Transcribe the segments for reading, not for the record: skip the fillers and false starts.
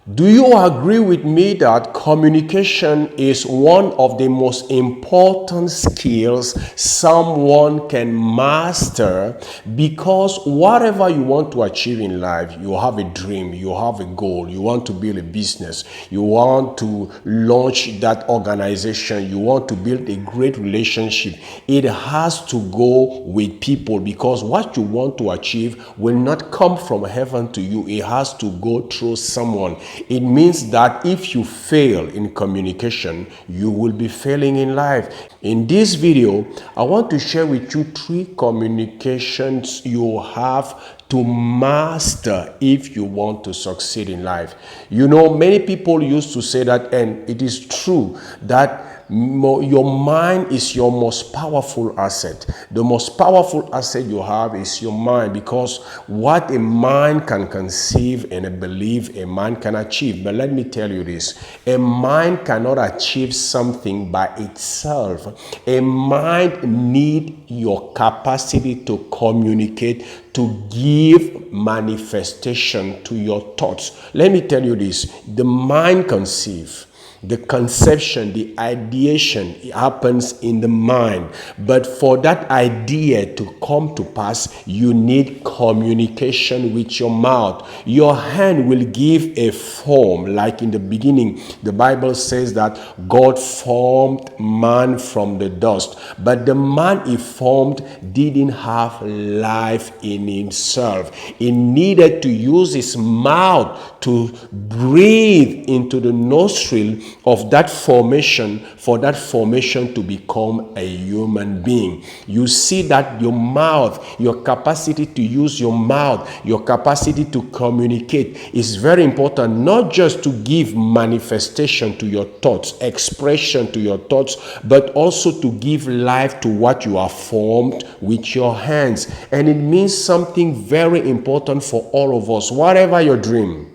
Do you agree with me that communication is one of the most important skills someone can master? Because whatever you want to achieve in life, you have a dream, you have a goal, you want to build a business, you want to launch that organization, you want to build a great relationship, it has to go with people, because what you want to achieve will not come from heaven to you. It has to go through someone. It means that if you fail in communication, you will be failing in life. In this video, I want to share with you 3 communications you have to master if you want to succeed in life. You know, many people used to say that, and it is true, that your mind is your most powerful asset. The most powerful asset you have is your mind, because what a mind can conceive and believe, a man can achieve. But let me tell you this: a mind cannot achieve something by itself. A mind needs your capacity to communicate, to give manifestation to your thoughts. Let me tell you this: the mind conceives. The conception, the ideation, it happens in the mind. But for that idea to come to pass, you need communication with your mouth. Your hand will give a form. Like in the beginning, the Bible says that God formed man from the dust. But the man he formed didn't have life in himself. He needed to use his mouth to breathe into the nostril of that formation, for that formation to become a human being. You see that your mouth, your capacity to use your mouth, your capacity to communicate is very important, not just to give manifestation to your thoughts, expression to your thoughts, but also to give life to what you are formed with your hands. And it means something very important for all of us. Whatever your dream,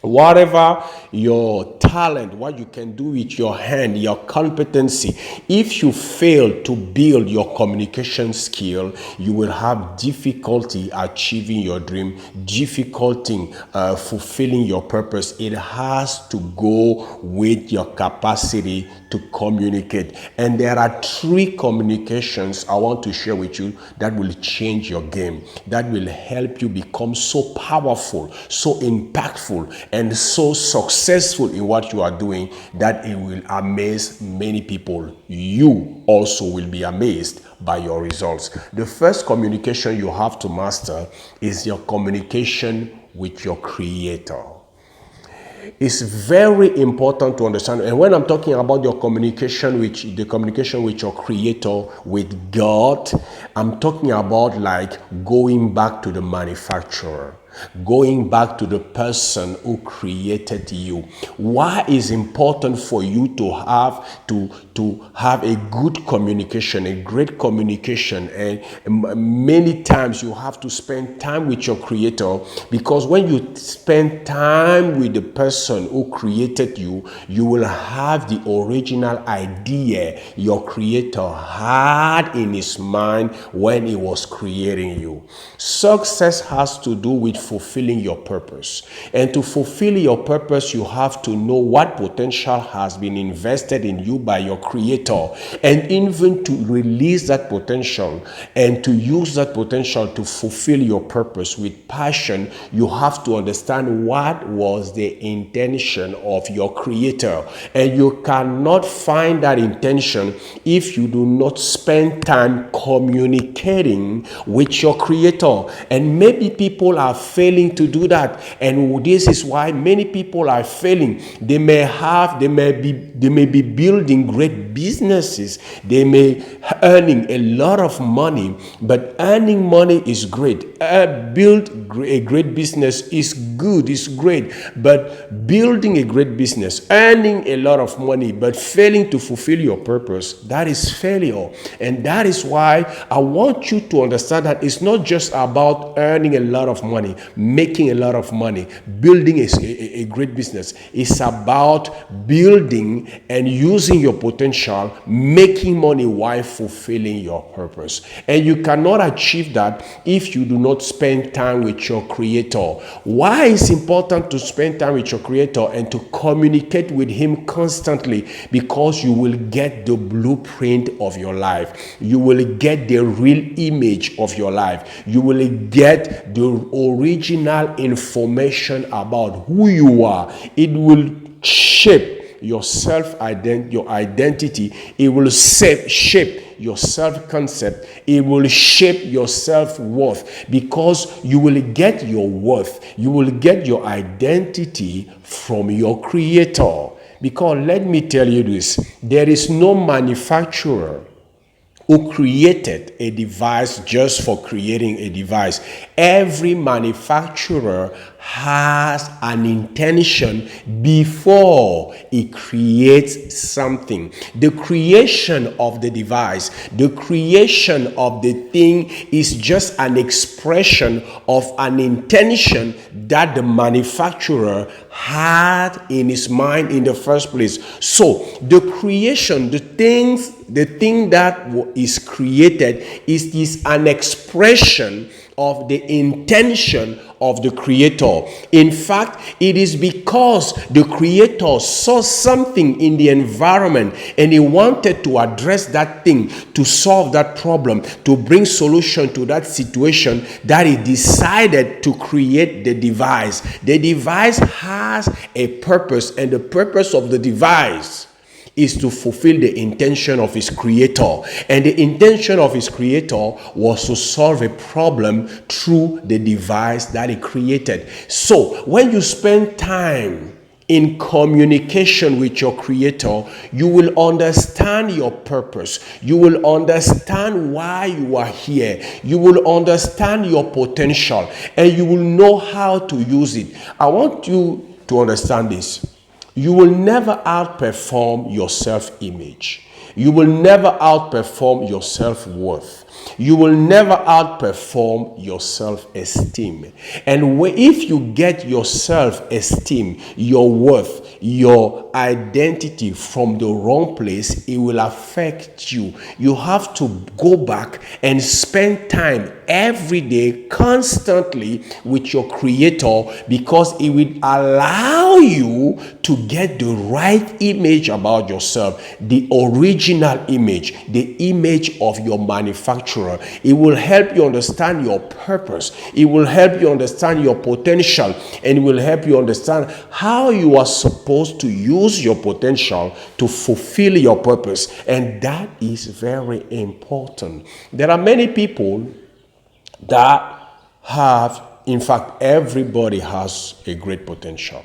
whatever your talent, what you can do with your hand, your competency, if you fail to build your communication skill, you will have difficulty achieving your dream, difficulty fulfilling your purpose. It has to go with your capacity to communicate. And there are 3 communications I want to share with you that will change your game, that will help you become so powerful, so impactful, and so successful in what you are doing that it will amaze many people. You also will be amazed by your results. The first communication you have to master is your communication with your Creator. It's very important to understand. And when I'm talking about your communication with the communication with your Creator, with God, I'm talking about like going back to the manufacturer, going back to the person who created you. Why is important for you to have a good communication, a great communication? And many times you have to spend time with your Creator, because when you spend time with the person who created you, you will have the original idea your Creator had in his mind when he was creating you. Success has to do with fulfilling your purpose. And to fulfill your purpose, you have to know what potential has been invested in you by your Creator, and even to release that potential and to use that potential to fulfill your purpose with passion. You have to understand what was the intention of your Creator, and you cannot find that intention if you do not spend time communicating with your Creator. And maybe people are failing to do that, and this is why many people are failing. They may be building great businesses, they may earning a lot of money, but earning money is great. Build a great business is good, is great, but building a great business, earning a lot of money, but failing to fulfill your purpose, that is failure. And that is why I want you to understand that it's not just about earning a lot of money, making a lot of money, building a great business. It's about building and using your potential, making money while fulfilling your purpose. And you cannot achieve that if you do not spend time with your Creator. Why is it important to spend time with your Creator and to communicate with Him constantly? Because you will get the blueprint of your life. You will get the real image of your life. You will get the original information about who you are. It will shape your your identity. It will shape your self-concept. It will shape your self-worth, because you will get your worth, you will get your identity from your Creator. Because let me tell you this, there is no manufacturer who created a device just for creating a device. Every manufacturer has an intention before it creates something. The creation of the device, the creation of the thing is just an expression of an intention that the manufacturer had in his mind in the first place. So the creation, the thing that is created is an expression of the intention of the Creator. In fact, it is because the Creator saw something in the environment and He wanted to address that thing, to solve that problem, to bring solution to that situation, that He decided to create the device. The device has a purpose, and the purpose of the device is to fulfill the intention of His Creator. And the intention of His Creator was to solve a problem through the device that He created. So when you spend time in communication with your Creator, you will understand your purpose. You will understand why you are here. You will understand your potential, and you will know how to use it. I want you to understand this. You will never outperform your self-image. You will never outperform your self-worth. You will never outperform your self-esteem. And if you get your self-esteem, your worth, your identity from the wrong place, it will affect you. You have to go back and spend time every day, constantly with your Creator, because it will allow you to get the right image about yourself, the original image, the image of your manufacturer. It will help you understand your purpose. It will help you understand your potential, and it will help you understand how you are supposed to use your potential to fulfill your purpose. And that is very important. There are many people that have, in fact, everybody has a great potential,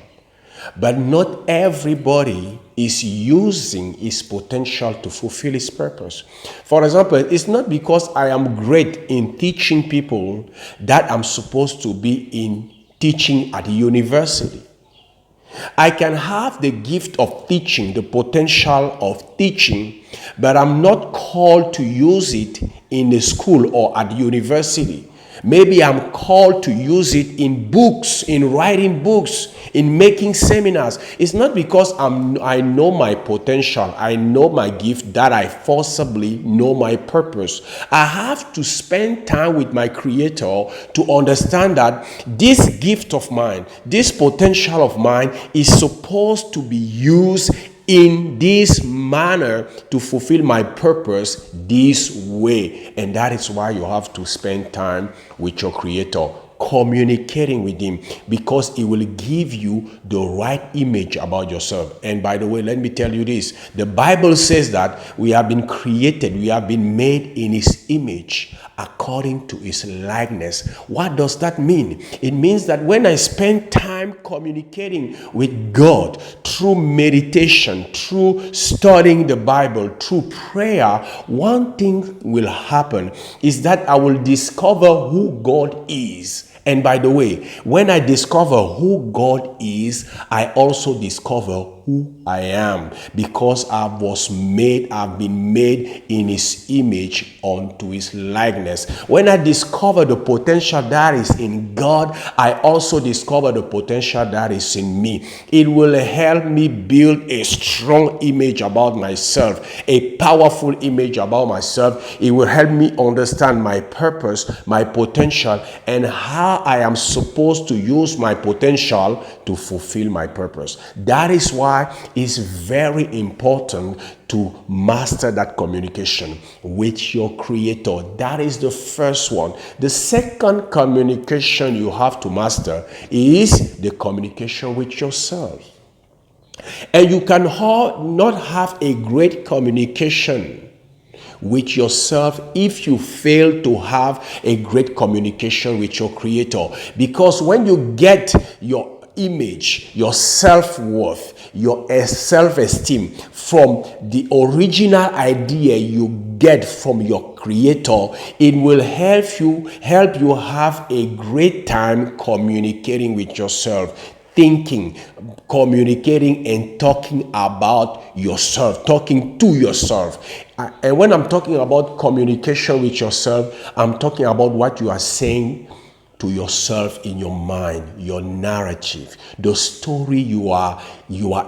but not everybody is using his potential to fulfill his purpose. For example, it's not because I am great in teaching people that I'm supposed to be in teaching at university. I can have the gift of teaching, the potential of teaching, but I'm not called to use it in a school or at university. Maybe I'm called to use it in books, in writing books, in making seminars. It's not because I know my potential, I know my gift, that I forcibly know my purpose. I have to spend time with my Creator to understand that this gift of mine, this potential of mine, is supposed to be used in this manner to fulfill my purpose this way. And that is why you have to spend time with your Creator, communicating with Him, because it will give you the right image about yourself. And by the way, let me tell you this. The Bible says that we have been created, we have been made in His image, according to His likeness. What does that mean? It means that when I spend time communicating with God through meditation, through studying the Bible, through prayer, one thing will happen is that I will discover who God is And by the way, when I discover who God is, I also discover who I am, because I've been made in his image unto his likeness. When I discover the potential that is in God, I also discover the potential that is in me. It will help me build a strong image about myself, a powerful image about myself. It will help me understand my purpose, my potential, and how I am supposed to use my potential to fulfill my purpose. That is why it's very important to master that communication with your Creator. That is the first one. The second communication you have to master is the communication with yourself. And you can not have a great communication with yourself if you fail to have a great communication with your Creator. Because when you get your image, your self-worth, your self-esteem from the original idea you get from your Creator, it will help you have a great time communicating with yourself, thinking, communicating, and talking about yourself, talking to yourself. And when I'm talking about communication with yourself, I'm talking about what you are saying to yourself in your mind, your narrative, the story you are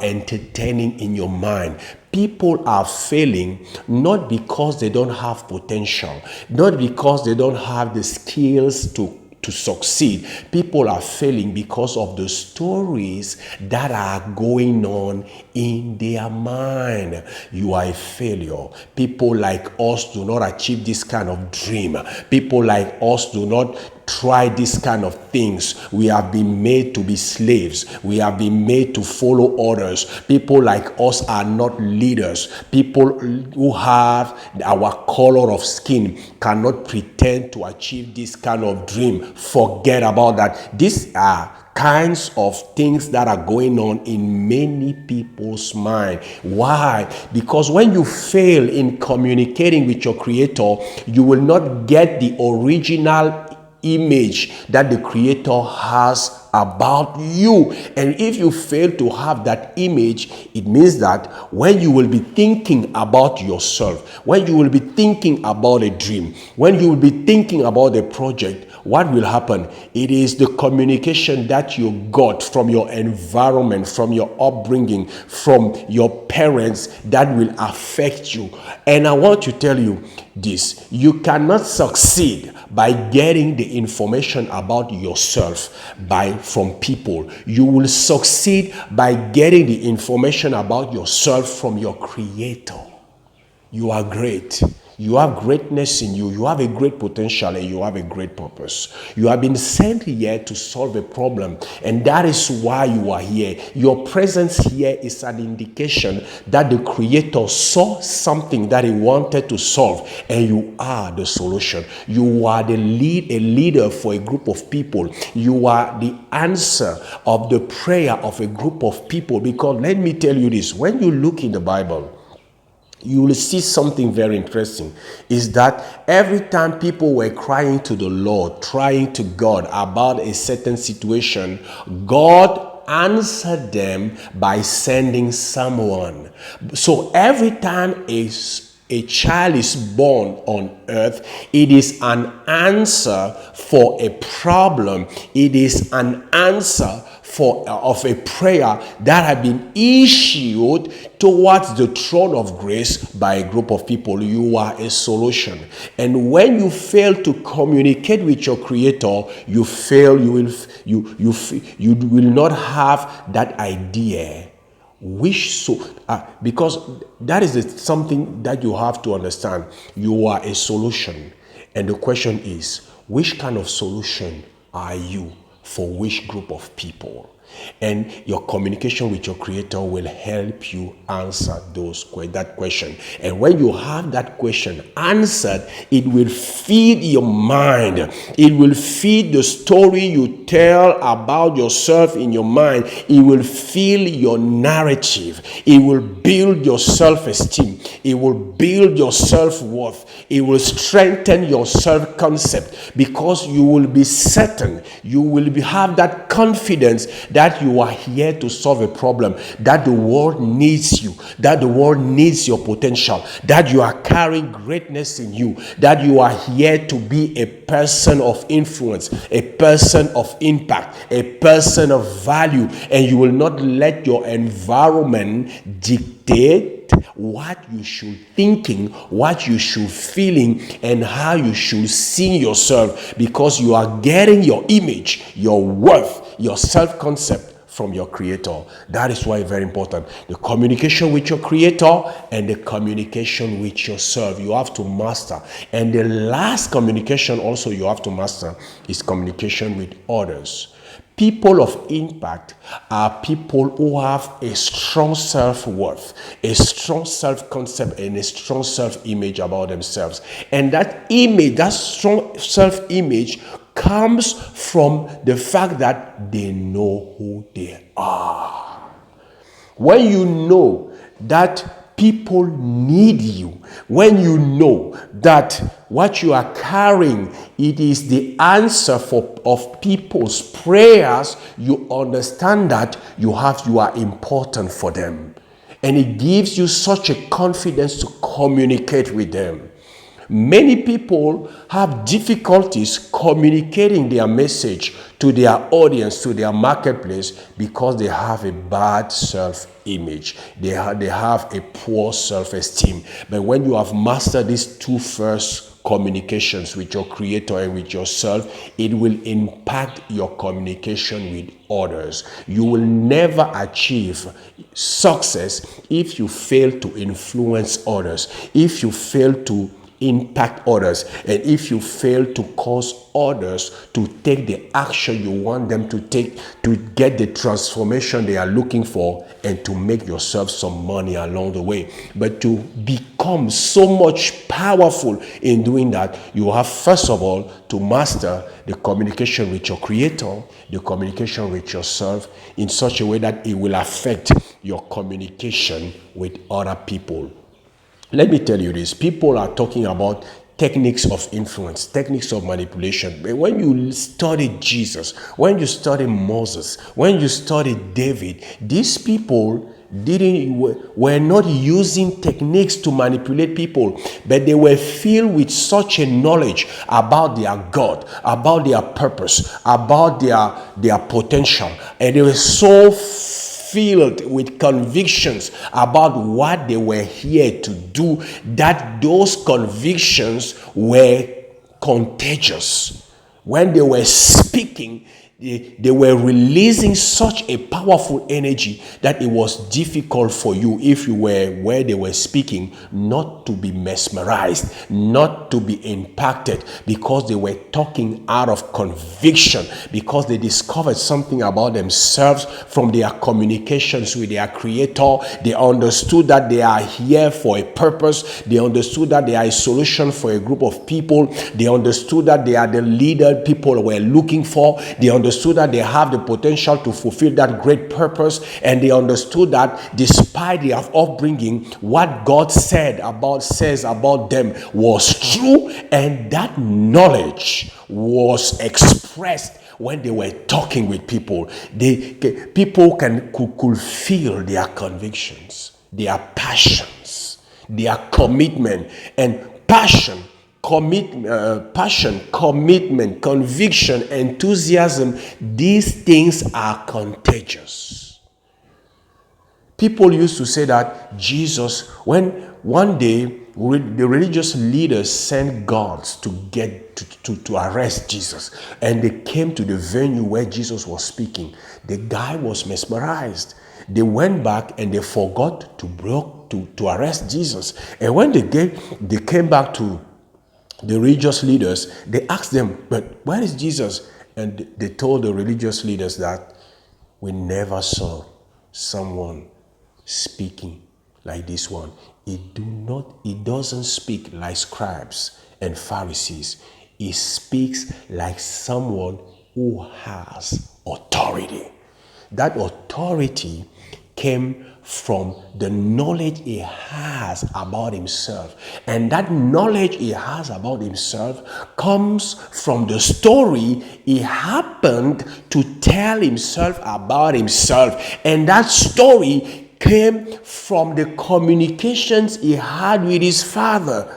entertaining in your mind. People are failing not because they don't have potential, not because they don't have the skills to succeed. People are failing because of the stories that are going on in their mind. You are a failure. People like us do not achieve this kind of dream. People like us do not try this kind of things. We have been made to be slaves. We have been made to follow orders. People like us are not leaders. People who have our color of skin cannot pretend to achieve this kind of dream. Forget about that. These are kinds of things that are going on in many people's mind. Why? Because when you fail in communicating with your Creator, you will not get the original image that the Creator has about you. And if you fail to have that image, it means that when you will be thinking about yourself, when you will be thinking about a dream, when you will be thinking about a project, what will happen? It is the communication that you got from your environment, from your upbringing, from your parents that will affect you. And I want to tell you this: you cannot succeed by getting the information about yourself from people. You will succeed by getting the information about yourself from your Creator. You are great. You have greatness in you. You have a great potential and you have a great purpose. You have been sent here to solve a problem, and that is why you are here. Your presence here is an indication that the Creator saw something that he wanted to solve, and you are the solution. You are a leader for a group of people. You are the answer of the prayer of a group of people. Because let me tell you this, when you look in the Bible, you will see something very interesting, is that every time people were crying to the Lord, crying to God about a certain situation, God answered them by sending someone. So every time a child is born on earth, it is an answer for a problem. It is an answer of a prayer that had been issued towards the throne of grace by a group of people. You are a solution. And when you fail to communicate with your Creator, you fail. You will not have that idea. Because that is something that you have to understand. You are a solution. And the question is, which kind of solution are you for which group of people? And your communication with your creator will help you answer that question. And when you have that question answered, it will feed your mind. It will feed the story you tell about yourself in your mind. It will fill your narrative. It will build your self-esteem. It will build your self-worth. It will strengthen your self-concept, because you will be certain, you will have that confidence that you are here to solve a problem, that the world needs you, that the world needs your potential, that you are carrying greatness in you, that you are here to be a person of influence, a person of impact, a person of value, and you will not let your environment dictate what you should thinking, what you should feeling, and how you should see yourself, because you are getting your image, your worth, your self-concept from your creator. That is why it's very important. The communication with your creator and the communication with yourself, you have to master. And the last communication also you have to master is communication with others. People of impact are people who have a strong self-worth, a strong self-concept, and a strong self-image about themselves. And that image, that strong self-image, comes from the fact that they know who they are. When you know that people need you, when you know that what you are carrying, it is the answer of people's prayers, you understand that you are important for them. And it gives you such a confidence to communicate with them. Many people have difficulties communicating their message to their audience, to their marketplace, because they have a bad self-image. They have a poor self-esteem. But when you have mastered these two first communications with your creator and with yourself, it will impact your communication with others. You will never achieve success if you fail to influence others, if you fail to impact others, and if you fail to cause others to take the action you want them to take to get the transformation they are looking for, and to make yourself some money along the way. But to become so much powerful in doing that, you have first of all to master the communication with your creator, the communication with yourself, in such a way that it will affect your communication with other people. Let me tell you this. People are talking about techniques of influence, techniques of manipulation. But when you study Jesus, when you study Moses, when you study David, these people were not using techniques to manipulate people, but they were filled with such a knowledge about their God, about their purpose, about their potential, and they were so filled with convictions about what they were here to do, that those convictions were contagious. When they were speaking, they were releasing such a powerful energy that it was difficult for you, if you were where they were speaking, not to be mesmerized, not to be impacted, because they were talking out of conviction, because they discovered something about themselves from their communications with their creator. They understood that they are here for a purpose. They understood that they are a solution for a group of people. They understood that they are the leader people were looking for. They understood that they have the potential to fulfill that great purpose, and they understood that despite their upbringing, what God says about them was true, and that knowledge was expressed when they were talking with people. People could feel their convictions, their passions, their commitment. And passion, commitment, conviction, enthusiasm, these things are contagious. People used to say that Jesus, when one day the religious leaders sent guards to arrest Jesus, and they came to the venue where Jesus was speaking, the guy was mesmerized. They went back and they forgot to arrest Jesus. And when they came back to the religious leaders, they asked them, but where is Jesus? And they told the religious leaders that We never saw someone speaking like this one. It doesn't speak like scribes and Pharisees. It speaks like someone who has authority. That authority came from the knowledge he has about himself. And that knowledge he has about himself comes from the story he happened to tell himself about himself. And that story came from the communications he had with his father.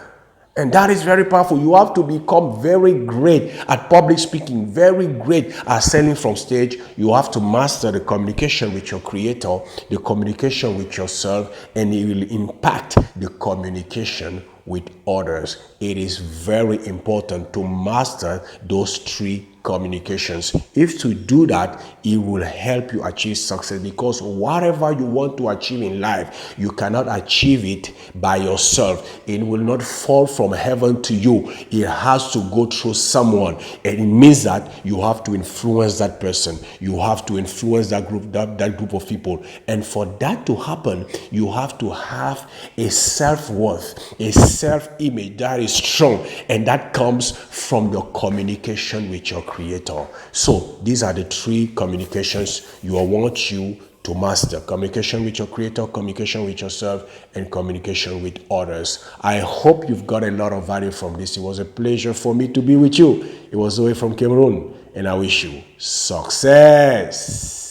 And that is very powerful. You have to become very great at public speaking, very great at selling from stage. You have to master the communication with your creator, the communication with yourself, and it will impact the communication with others. It is very important to master those three communications. If to do that, it will help you achieve success, because whatever you want to achieve in life, you cannot achieve it by yourself. It will not fall from heaven to you. It has to go through someone, and it means that you have to influence that person. You have to influence that group of people. And for that to happen, you have to have a self-worth, a self-image that is strong, and that comes from your communication with your creator. So these are the three communications I want you to master: communication with your creator, communication with yourself, and communication with others. I hope you've got a lot of value from this. It was a pleasure for me to be with you. It was Zoe from Cameroon, and I wish you success.